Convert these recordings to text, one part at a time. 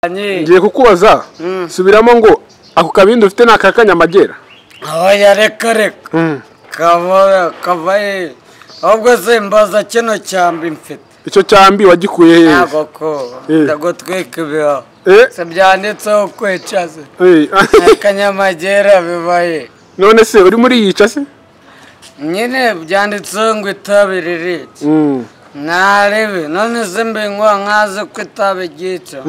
ngiye kukubaza subiramo ngo ako kabindi ufite nakakanyamagera oya reka kavaye ahubwo se mbaza kino cyambi mfite icyo cyambi wagikuye he ntago ko ndagotweka biho se byanditseho kwecaze akanyamagera bibaye none se uri muri yica se nyine byanditseho ngo itabi ririca narebe none se mbinywa nkaze ko itabi ryica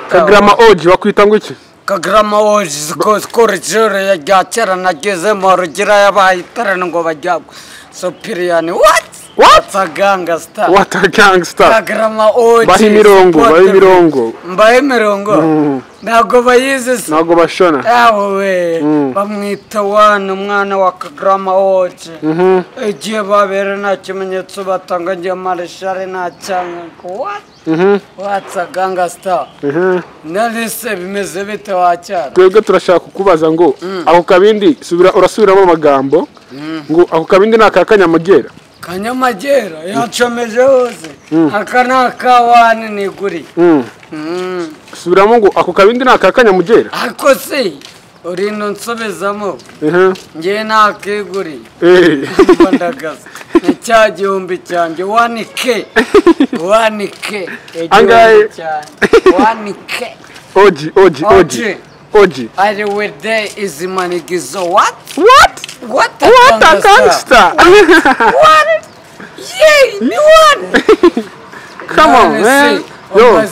Kagrama oji wakwita ngo iki Kagrama oji skore jore ya gakera nageze mu rugira yabaye itarana ngo bajyagwe Superior what a gangster Kagrama oji bahi mirongo ntago bayize ntago bashona awe bamwita umwana wa Kagrama oji igihe babera nta kimenyetso batanga ngiye marshal nta cyanga what's a gangster nalise bimeze bite wacyara twebwe turashaka kukubaza ngo ako kabindi urasubiramo amagambo ngo ako kabindi nakakanyamagera kanyamagera yacomeje hose akanaka wani niguri subiramo ngo ako kabindi nakakanyamugera ako se urino nsubizamo ngiye nakiguri ndagaza nicya gihumbi cyanjye 1k angahe 1k oji I will day is manigizo what a gangster what yeah ni one come on man yo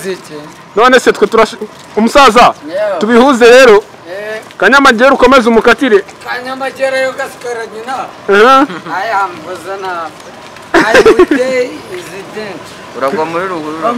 none se twe umusaza tubihuze rero kanyamagera ukomeza umukatire kanyamagera yo gaskara nyina aya mbuzana I will day is the uragwa muri ruhurura